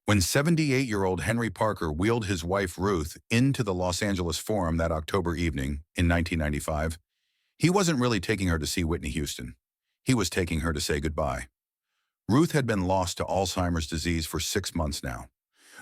When 78-year-old Henry Parker wheeled his wife Ruth into the Los Angeles Forum that October evening in 1995, he wasn't really taking her to see Whitney Houston. He was taking her to say goodbye. Ruth had been lost to Alzheimer's disease for 6 months now,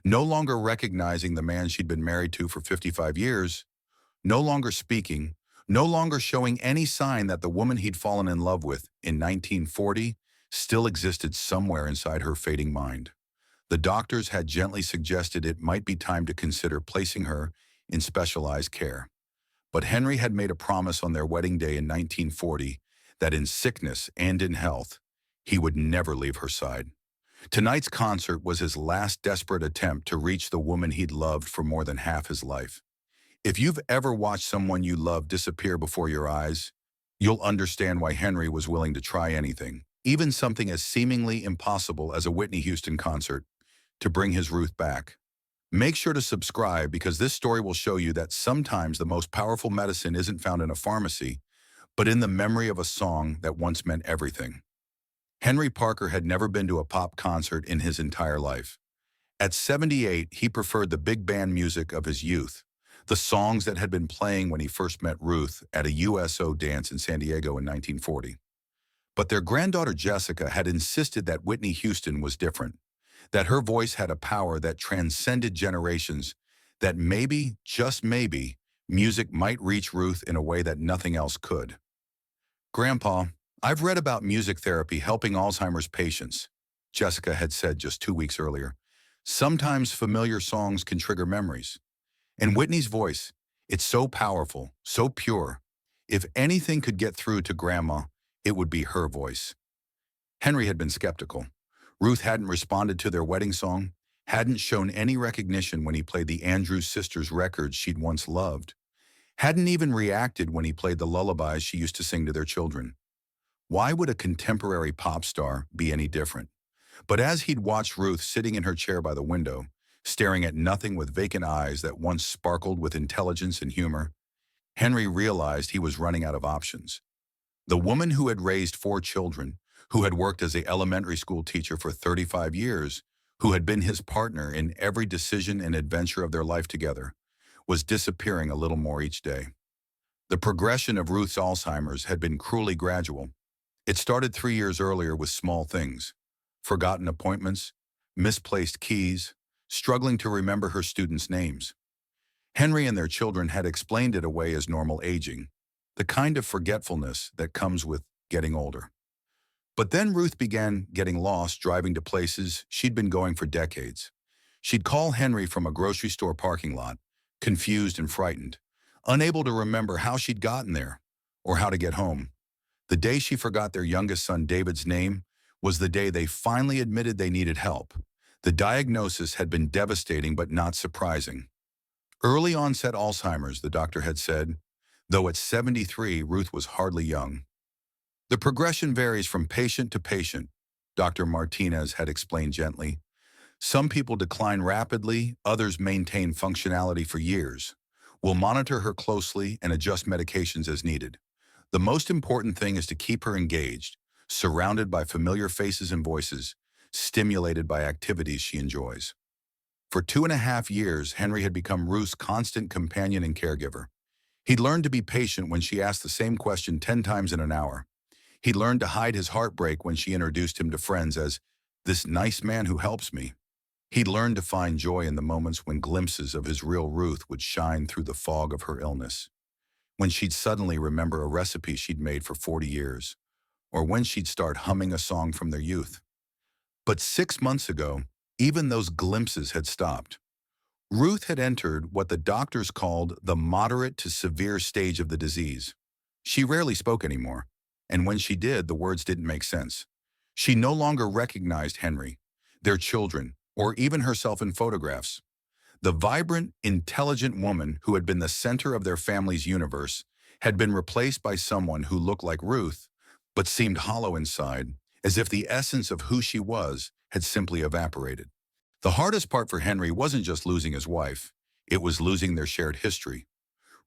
no longer recognizing the man she'd been married to for 55 years, no longer speaking, no longer showing any sign that the woman he'd fallen in love with in 1940 still existed somewhere inside her fading mind. The doctors had gently suggested it might be time to consider placing her in specialized care. But Henry had made a promise on their wedding day in 1940 that in sickness and in health, he would never leave her side. Tonight's concert was his last desperate attempt to reach the woman he'd loved for more than half his life. If you've ever watched someone you love disappear before your eyes, you'll understand why Henry was willing to try anything, even something as seemingly impossible as a Whitney Houston concert, to bring his Ruth back. Make sure to subscribe because this story will show you that sometimes the most powerful medicine isn't found in a pharmacy, but in the memory of a song that once meant everything. Henry Parker had never been to a pop concert in his entire life. At 78, he preferred the big band music of his youth, the songs that had been playing when he first met Ruth at a USO dance in San Diego in 1940. But their granddaughter Jessica had insisted that Whitney Houston was different, that her voice had a power that transcended generations, that maybe, just maybe, music might reach Ruth in a way that nothing else could. "Grandpa, I've read about music therapy helping Alzheimer's patients," Jessica had said just 2 weeks earlier. "Sometimes familiar songs can trigger memories. And Whitney's voice, it's so powerful, so pure. If anything could get through to Grandma, it would be her voice." Henry had been skeptical. Ruth hadn't responded to their wedding song, hadn't shown any recognition when he played the Andrews Sisters records she'd once loved, hadn't even reacted when he played the lullabies she used to sing to their children. Why would a contemporary pop star be any different? But as he'd watched Ruth sitting in her chair by the window, staring at nothing with vacant eyes that once sparkled with intelligence and humor, Henry realized he was running out of options. The woman who had raised 4 children, who had worked as an elementary school teacher for 35 years, who had been his partner in every decision and adventure of their life together, was disappearing a little more each day. The progression of Ruth's Alzheimer's had been cruelly gradual. It started 3 years earlier with small things: forgotten appointments, misplaced keys, struggling to remember her students' names. Henry and their children had explained it away as normal aging, the kind of forgetfulness that comes with getting older. But then Ruth began getting lost driving to places she'd been going for decades. She'd call Henry from a grocery store parking lot, confused and frightened, unable to remember how she'd gotten there or how to get home. The day she forgot their youngest son David's name was the day they finally admitted they needed help. The diagnosis had been devastating but not surprising. Early onset Alzheimer's, the doctor had said, though at 73, Ruth was hardly young. "The progression varies from patient to patient," Dr. Martinez had explained gently. "Some people decline rapidly, others maintain functionality for years. We'll monitor her closely and adjust medications as needed. The most important thing is to keep her engaged, surrounded by familiar faces and voices, stimulated by activities she enjoys." For 2.5 years, Henry had become Ruth's constant companion and caregiver. He'd learned to be patient when she asked the same question 10 times in an hour. He'd learned to hide his heartbreak when she introduced him to friends as "this nice man who helps me." He'd learned to find joy in the moments when glimpses of his real Ruth would shine through the fog of her illness. When she'd suddenly remember a recipe she'd made for 40 years, or when she'd start humming a song from their youth. But 6 months ago, even those glimpses had stopped. Ruth had entered what the doctors called the moderate to severe stage of the disease. She rarely spoke anymore, and when she did, the words didn't make sense. She no longer recognized Henry, their children, or even herself in photographs. The vibrant, intelligent woman who had been the center of their family's universe had been replaced by someone who looked like Ruth, but seemed hollow inside, as if the essence of who she was had simply evaporated. The hardest part for Henry wasn't just losing his wife, it was losing their shared history.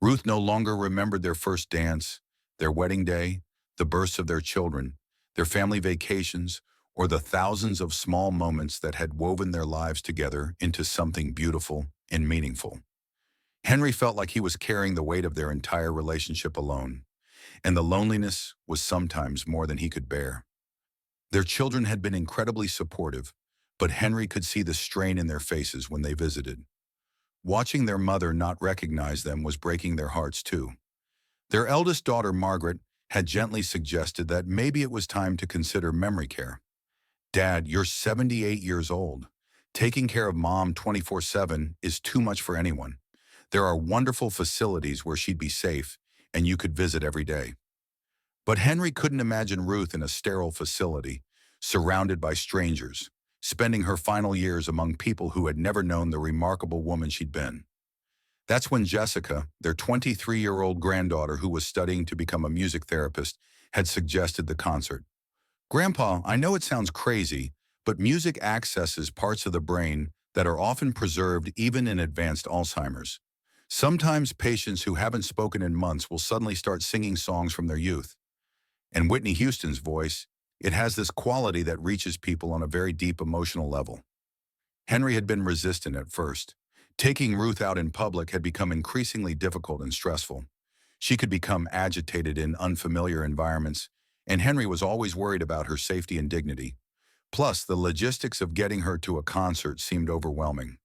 Ruth no longer remembered their first dance, their wedding day, the births of their children, their family vacations, or the thousands of small moments that had woven their lives together into something beautiful and meaningful. Henry felt like he was carrying the weight of their entire relationship alone, and the loneliness was sometimes more than he could bear. Their children had been incredibly supportive, but Henry could see the strain in their faces when they visited. Watching their mother not recognize them was breaking their hearts too. Their eldest daughter, Margaret, had gently suggested that maybe it was time to consider memory care. "Dad, you're 78 years old. Taking care of Mom 24/7 is too much for anyone. There are wonderful facilities where she'd be safe, and you could visit every day." But Henry couldn't imagine Ruth in a sterile facility, surrounded by strangers, spending her final years among people who had never known the remarkable woman she'd been. That's when Jessica, their 23-year-old granddaughter who was studying to become a music therapist, had suggested the concert. "Grandpa, I know it sounds crazy, but music accesses parts of the brain that are often preserved even in advanced Alzheimer's. Sometimes patients who haven't spoken in months will suddenly start singing songs from their youth. And Whitney Houston's voice, it has this quality that reaches people on a very deep emotional level." Henry had been resistant at first. Taking Ruth out in public had become increasingly difficult and stressful. She could become agitated in unfamiliar environments, and Henry was always worried about her safety and dignity. Plus, the logistics of getting her to a concert seemed overwhelming.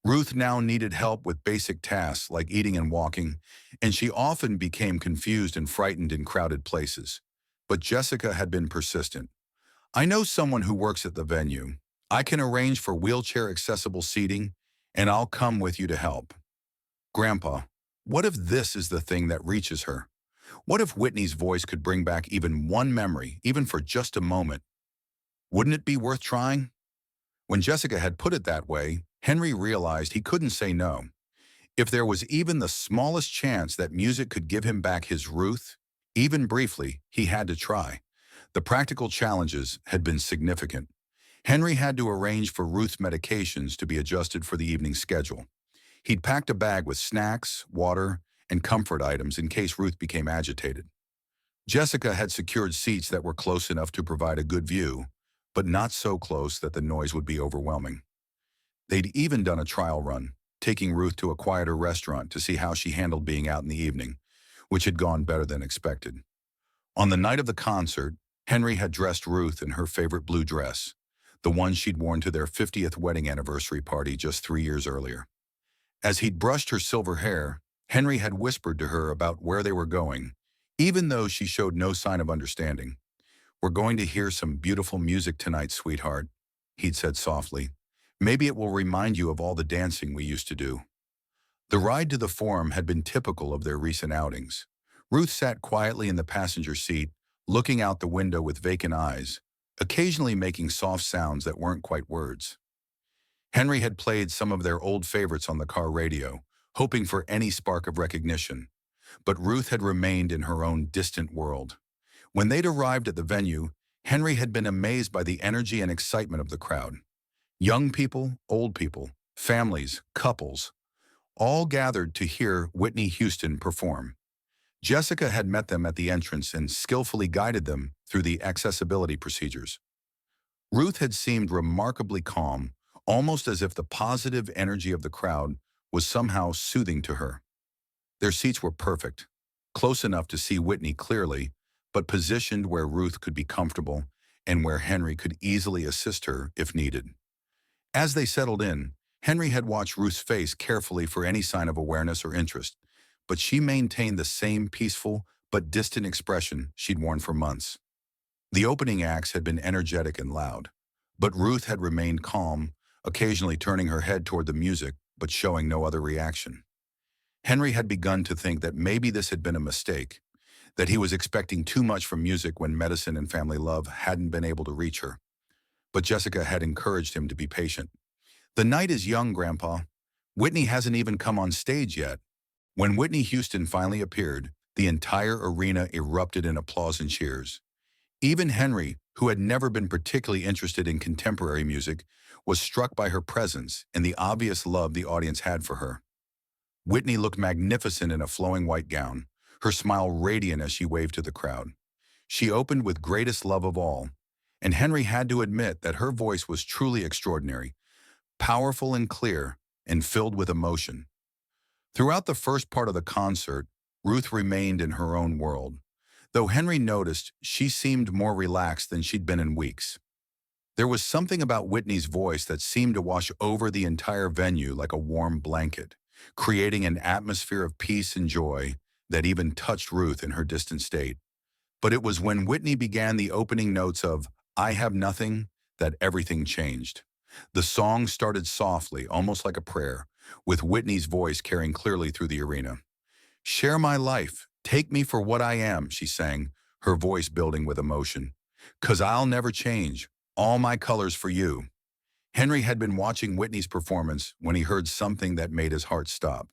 Ruth now needed help with basic tasks like eating and walking, and she often became confused and frightened in crowded places. But Jessica had been persistent. "I know someone who works at the venue. I can arrange for wheelchair-accessible seating, and I'll come with you to help." "Grandpa, what if this is the thing that reaches her? What if Whitney's voice could bring back even one memory, even for just a moment? Wouldn't it be worth trying?" When Jessica had put it that way, Henry realized he couldn't say no. If there was even the smallest chance that music could give him back his Ruth, even briefly, he had to try. The practical challenges had been significant. Henry had to arrange for Ruth's medications to be adjusted for the evening schedule. He'd packed a bag with snacks, water, and comfort items in case Ruth became agitated. Jessica had secured seats that were close enough to provide a good view, but not so close that the noise would be overwhelming. They'd even done a trial run, taking Ruth to a quieter restaurant to see how she handled being out in the evening, which had gone better than expected. On the night of the concert, Henry had dressed Ruth in her favorite blue dress, the one she'd worn to their 50th wedding anniversary party just 3 years earlier. As he'd brushed her silver hair, Henry had whispered to her about where they were going, even though she showed no sign of understanding. "We're going to hear some beautiful music tonight, sweetheart," he'd said softly. "Maybe it will remind you of all the dancing we used to do." The ride to the Forum had been typical of their recent outings. Ruth sat quietly in the passenger seat, looking out the window with vacant eyes, occasionally making soft sounds that weren't quite words. Henry had played some of their old favorites on the car radio, hoping for any spark of recognition. But Ruth had remained in her own distant world. When they'd arrived at the venue, Henry had been amazed by the energy and excitement of the crowd. Young people, old people, families, couples, all gathered to hear Whitney Houston perform. Jessica had met them at the entrance and skillfully guided them through the accessibility procedures. Ruth had seemed remarkably calm, almost as if the positive energy of the crowd was somehow soothing to her. Their seats were perfect, close enough to see Whitney clearly, but positioned where Ruth could be comfortable and where Henry could easily assist her if needed. As they settled in, Henry had watched Ruth's face carefully for any sign of awareness or interest, but she maintained the same peaceful but distant expression she'd worn for months. The opening acts had been energetic and loud, but Ruth had remained calm, occasionally turning her head toward the music but showing no other reaction. Henry had begun to think that maybe this had been a mistake, that he was expecting too much from music when medicine and family love hadn't been able to reach her. But Jessica had encouraged him to be patient. "The night is young, Grandpa. Whitney hasn't even come on stage yet." When Whitney Houston finally appeared, the entire arena erupted in applause and cheers. Even Henry, who had never been particularly interested in contemporary music, was struck by her presence and the obvious love the audience had for her. Whitney looked magnificent in a flowing white gown, her smile radiant as she waved to the crowd. She opened with "Greatest Love of All," and Henry had to admit that her voice was truly extraordinary, powerful and clear, and filled with emotion. Throughout the first part of the concert, Ruth remained in her own world. Though Henry noticed, she seemed more relaxed than she'd been in weeks. There was something about Whitney's voice that seemed to wash over the entire venue like a warm blanket, creating an atmosphere of peace and joy that even touched Ruth in her distant state. But it was when Whitney began the opening notes of I Have Nothing that everything changed. The song started softly, almost like a prayer, with Whitney's voice carrying clearly through the arena. Share my life, take me for what I am, she sang, her voice building with emotion. 'Cause I'll never change, all my colors for you. Henry had been watching Whitney's performance when he heard something that made his heart stop.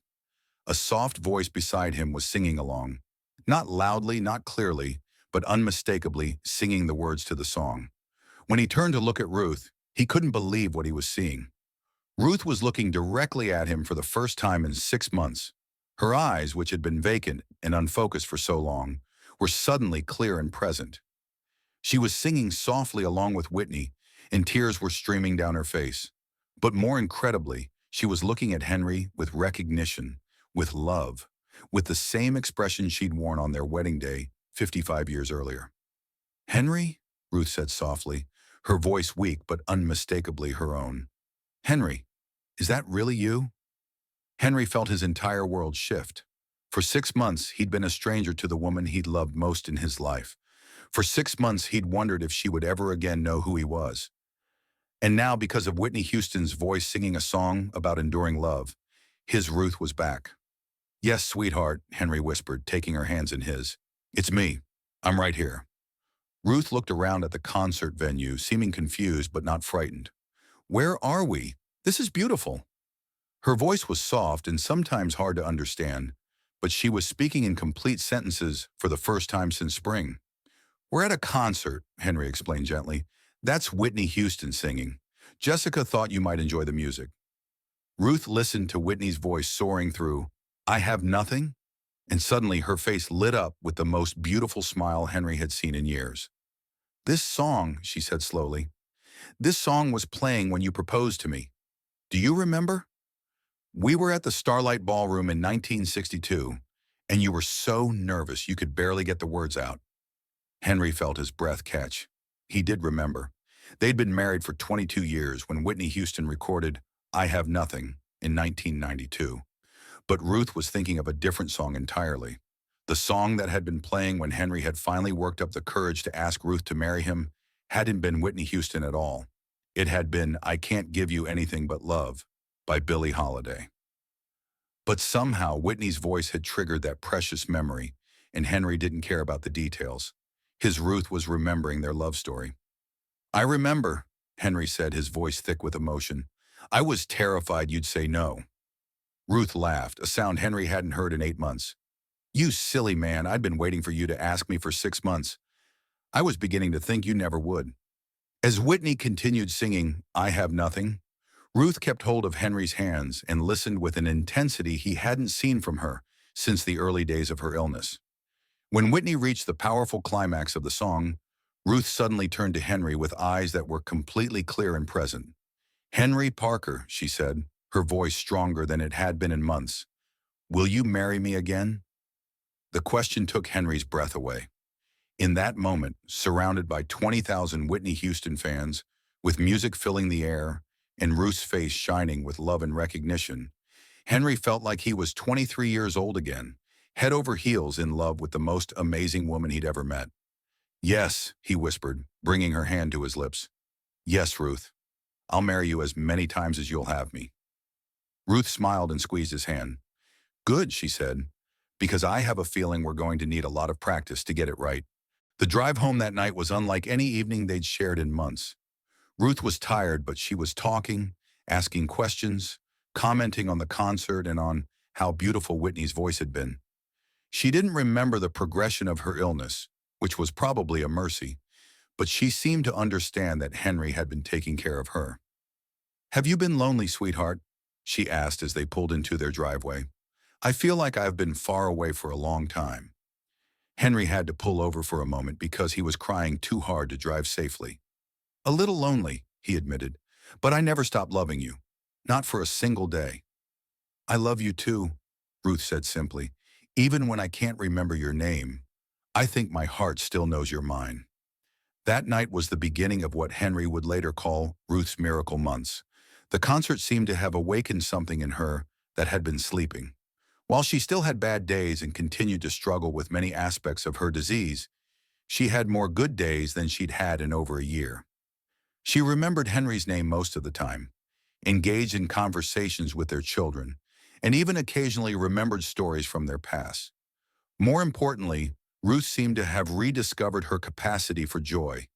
A soft voice beside him was singing along. Not loudly, not clearly, but unmistakably singing the words to the song. When he turned to look at Ruth, he couldn't believe what he was seeing. Ruth was looking directly at him for the first time in 6 months. Her eyes, which had been vacant and unfocused for so long, were suddenly clear and present. She was singing softly along with Whitney, and tears were streaming down her face. But more incredibly, she was looking at Henry with recognition, with love, with the same expression she'd worn on their wedding day 55 years earlier. Henry? Ruth said softly, her voice weak but unmistakably her own. Henry, is that really you? Henry felt his entire world shift. For 6 months, he'd been a stranger to the woman he'd loved most in his life. For 6 months, he'd wondered if she would ever again know who he was. And now, because of Whitney Houston's voice singing a song about enduring love, his Ruth was back. Yes, sweetheart, Henry whispered, taking her hands in his. It's me. I'm right here. Ruth looked around at the concert venue, seeming confused but not frightened. Where are we? This is beautiful. Her voice was soft and sometimes hard to understand, but she was speaking in complete sentences for the first time since spring. We're at a concert, Henry explained gently. That's Whitney Houston singing. Jessica thought you might enjoy the music. Ruth listened to Whitney's voice soaring through, I have nothing, and suddenly her face lit up with the most beautiful smile Henry had seen in years. This song, she said slowly, this song was playing when you proposed to me. Do you remember? We were at the Starlight Ballroom in 1962, and you were so nervous you could barely get the words out. Henry felt his breath catch. He did remember. They'd been married for 22 years when Whitney Houston recorded I Have Nothing in 1992. But Ruth was thinking of a different song entirely. The song that had been playing when Henry had finally worked up the courage to ask Ruth to marry him hadn't been Whitney Houston at all. It had been I Can't Give You Anything But Love by Billie Holiday. But somehow Whitney's voice had triggered that precious memory, and Henry didn't care about the details. His Ruth was remembering their love story. I remember, Henry said, his voice thick with emotion. I was terrified you'd say no. Ruth laughed, a sound Henry hadn't heard in 8 months. You silly man, I'd been waiting for you to ask me for 6 months. I was beginning to think you never would. As Whitney continued singing, I Have Nothing, Ruth kept hold of Henry's hands and listened with an intensity he hadn't seen from her since the early days of her illness. When Whitney reached the powerful climax of the song, Ruth suddenly turned to Henry with eyes that were completely clear and present. Henry Parker, she said, her voice stronger than it had been in months. Will you marry me again? The question took Henry's breath away. In that moment, surrounded by 20,000 Whitney Houston fans, with music filling the air and Ruth's face shining with love and recognition, Henry felt like he was 23 years old again, head over heels in love with the most amazing woman he'd ever met. Yes, he whispered, bringing her hand to his lips. Yes, Ruth. I'll marry you as many times as you'll have me. Ruth smiled and squeezed his hand. Good, she said, because I have a feeling we're going to need a lot of practice to get it right. The drive home that night was unlike any evening they'd shared in months. Ruth was tired, but she was talking, asking questions, commenting on the concert and on how beautiful Whitney's voice had been. She didn't remember the progression of her illness, which was probably a mercy, but she seemed to understand that Henry had been taking care of her. Have you been lonely, sweetheart? She asked as they pulled into their driveway. I feel like I've been far away for a long time. Henry had to pull over for a moment because he was crying too hard to drive safely. "A little lonely," he admitted, "but I never stopped loving you. Not for a single day." "I love you too," Ruth said simply. "Even when I can't remember your name, I think my heart still knows you're mine." That night was the beginning of what Henry would later call Ruth's miracle months. The concert seemed to have awakened something in her that had been sleeping. While she still had bad days and continued to struggle with many aspects of her disease, she had more good days than she'd had in over a year. She remembered Henry's name most of the time, engaged in conversations with their children, and even occasionally remembered stories from their past. More importantly, Ruth seemed to have rediscovered her capacity for joy.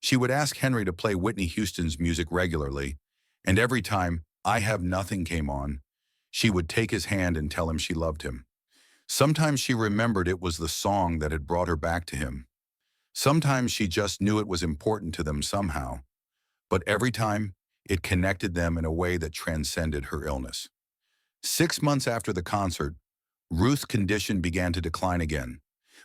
She would ask Henry to play Whitney Houston's music regularly, and every time "I Have Nothing" came on, she would take his hand and tell him she loved him. Sometimes she remembered it was the song that had brought her back to him. Sometimes she just knew it was important to them somehow, but every time, it connected them in a way that transcended her illness. 6 months after the concert, Ruth's condition began to decline again.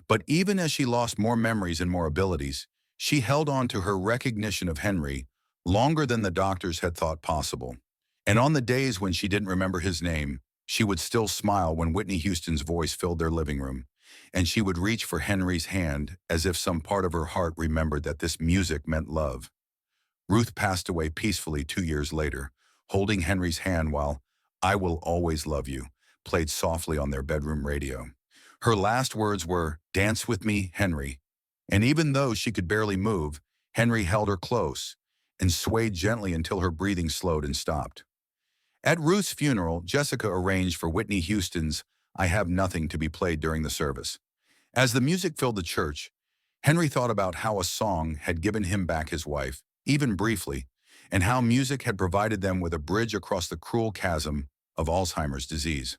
But even as she lost more memories and more abilities, she held on to her recognition of Henry longer than the doctors had thought possible. And on the days when she didn't remember his name, she would still smile when Whitney Houston's voice filled their living room, and she would reach for Henry's hand as if some part of her heart remembered that this music meant love. Ruth passed away peacefully 2 years later, holding Henry's hand while "I Will Always Love You" played softly on their bedroom radio. Her last words were, "Dance with me, Henry." And even though she could barely move, Henry held her close and swayed gently until her breathing slowed and stopped. At Ruth's funeral, Jessica arranged for Whitney Houston's "I Have Nothing" to be played during the service. As the music filled the church, Henry thought about how a song had given him back his wife, even briefly, and how music had provided them with a bridge across the cruel chasm of Alzheimer's disease.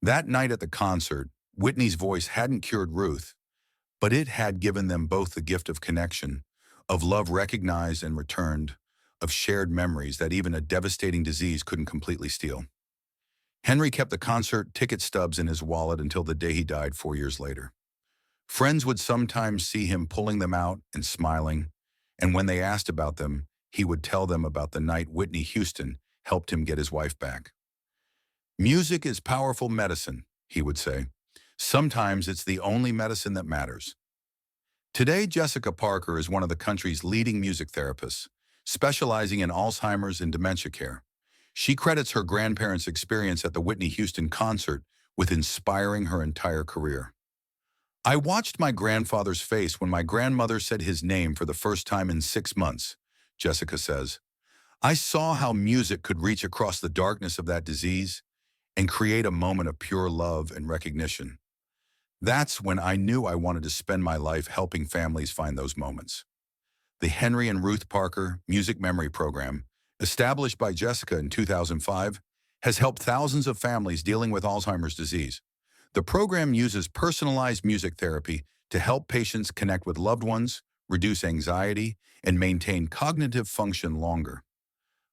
That night at the concert, Whitney's voice hadn't cured Ruth, but it had given them both the gift of connection, of love recognized and returned, of shared memories that even a devastating disease couldn't completely steal. Henry kept the concert ticket stubs in his wallet until the day he died 4 years later. Friends would sometimes see him pulling them out and smiling, and when they asked about them, he would tell them about the night Whitney Houston helped him get his wife back. "Music is powerful medicine," he would say. "Sometimes it's the only medicine that matters." Today, Jessica Parker is one of the country's leading music therapists, specializing in Alzheimer's and dementia care. She credits her grandparents' experience at the Whitney Houston concert with inspiring her entire career. "I watched my grandfather's face when my grandmother said his name for the first time in 6 months," Jessica says. "I saw how music could reach across the darkness of that disease and create a moment of pure love and recognition. That's when I knew I wanted to spend my life helping families find those moments." The Henry and Ruth Parker Music Memory Program, established by Jessica in 2005, has helped thousands of families dealing with Alzheimer's disease. The program uses personalized music therapy to help patients connect with loved ones, reduce anxiety, and maintain cognitive function longer.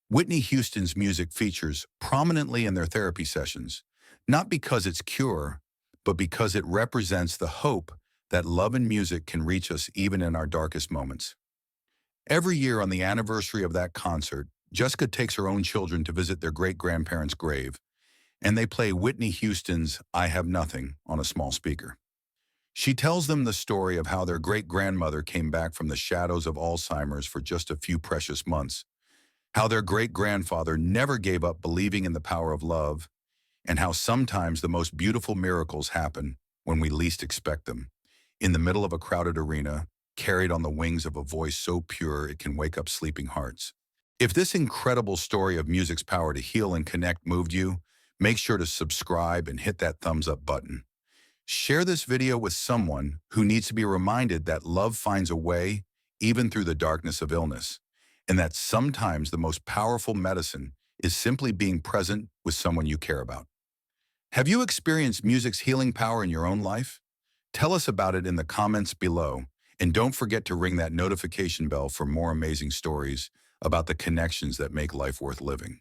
Whitney Houston's music features prominently in their therapy sessions, not because it's cure, but because it represents the hope that love and music can reach us even in our darkest moments. Every year on the anniversary of that concert, Jessica takes her own children to visit their great-grandparents' grave, and they play Whitney Houston's "I Have Nothing" on a small speaker. She tells them the story of how their great-grandmother came back from the shadows of Alzheimer's for just a few precious months, how their great-grandfather never gave up believing in the power of love, and how sometimes the most beautiful miracles happen when we least expect them, in the middle of a crowded arena, carried on the wings of a voice so pure it can wake up sleeping hearts. If this incredible story of music's power to heal and connect moved you, make sure to subscribe and hit that thumbs up button. Share this video with someone who needs to be reminded that love finds a way even through the darkness of illness, and that sometimes the most powerful medicine is simply being present with someone you care about. Have you experienced music's healing power in your own life? Tell us about it in the comments below, and don't forget to ring that notification bell for more amazing stories about the connections that make life worth living.